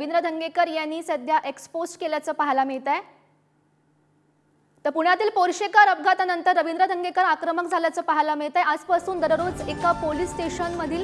रवींद्र धंगेकर यांनी सध्या एक्सपोज केल्याचं पाहायला मिळत आहे। तर पुण्यातील पोर्शेकार अपघातानंतर रवींद्र धंगेकर आक्रमक झाल्याचं पाहायला मिळत आहे। आजपासून दररोज एका पोलीस स्टेशनमधील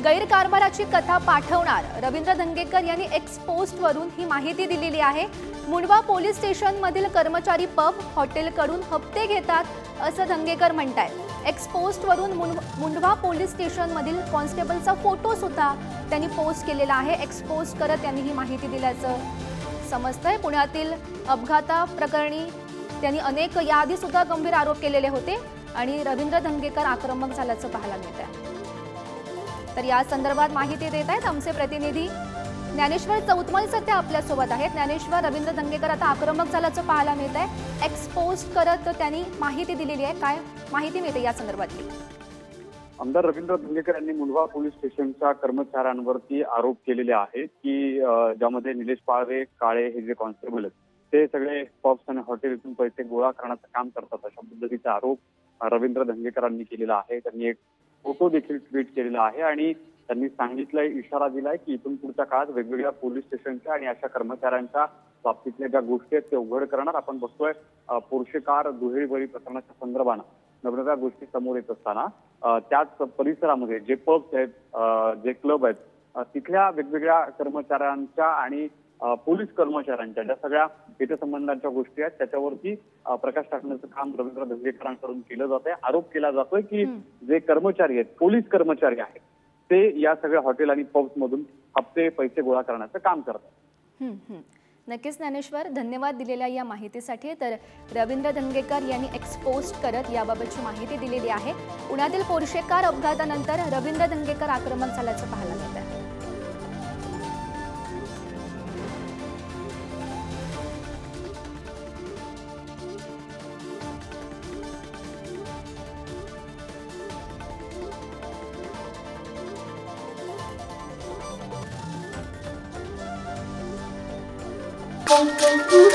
गैरकारभाराची कथा पाठवणार रवींद्र धंगेकर यांनी एक्सपोस्टवरून ही माहिती दिलेली आहे। मुंडवा पोलीस स्टेशनमधील कर्मचारी पब हॉटेलकडून हप्ते घेतात असं धंगेकर म्हणतात। एक्सपोस्टवरून मुंडवा पोलीस स्टेशनमधील कॉन्स्टेबलचा फोटो सुद्धा त्यांनी पोस्ट केलेला आहे। एक्सपोज करत त्यांनी ही माहिती दिल्याचं समजतंय। पुण्यातील अपघाताप्रकरणी त्यांनी अनेक याआधी सुद्धा गंभीर आरोप केलेले होते आणि रवींद्र धंगेकर आक्रमक झाल्याचं पाहायला मिळत आहे। तर या संदर्भात माहिती देत आहेत आमचे प्रतिनिधी ज्ञानेश्वर चौतमल सध्या आपल्या सोबत आहेत। ज्ञानेश्वर, रवींद्र धंगेकर आता आक्रमक झाल्याचं पाहायला मिळत आहे। एक्सपोज करत त्यांनी माहिती दिलेली आहे, काय माहिती मिळते या संदर्भातली? आमदार रवींद्र धंगेकर यांनी मुंडवा पोलीस स्टेशनच्या कर्मचाऱ्यांवरती आरोप केलेले आहेत की ज्यामध्ये निलेश पाळवे काळे हे जे कॉन्स्टेबल आहेत ते सगळे पब्स आणि हॉटेलतून पैसे गोळा करण्याचं काम करतात, अशा पद्धतीचा आरोप रवींद्र धंगेकरांनी केलेला आहे। त्यांनी एक फोटो देखील ट्विट केलेला आहे आणि त्यांनी सांगितलंय, इशारा दिलाय की इथून पुढच्या काळात वेगवेगळ्या पोलीस स्टेशनच्या आणि अशा कर्मचाऱ्यांच्या बाबतीतल्या ज्या गोष्टी आहेत ते उघड करणार। आपण बघतोय पोर्शेकार दुहेरी प्रकरणाच्या संदर्भानं नवनव्या गोष्टी समोर येत असताना त्याच परिसरामध्ये जे पब्स आहेत, जे क्लब आहेत, तिथल्या वेगवेगळ्या कर्मचाऱ्यांच्या आणि पोलीस कर्मचाऱ्यांच्या ज्या सगळ्या हितसंबंधांच्या गोष्टी आहेत त्याच्यावरती प्रकाश टाकण्याचं काम रवींद्र धंगेकरांकडून केलं जात आहे। आरोप केला जातोय की जे कर्मचारी आहेत, पोलीस कर्मचारी आहेत, ते या सगळ्या हॉटेल आणि पब्स मधून हप्ते पैसे गोळा करण्याचं काम करतात। नक्कीच ज्ञानेश्वर, धन्यवाद दिलेल्या या माहितीसाठी। तर रवींद्र धंगेकर यांनी एक्सपोज करत याबाबतची माहिती दिलेली आहे। पुण्यातील पोर्शेकार अपघातानंतर रवींद्र धंगेकर आक्रमक झाल्याचं पाहायला मिळत आहे। Thank you.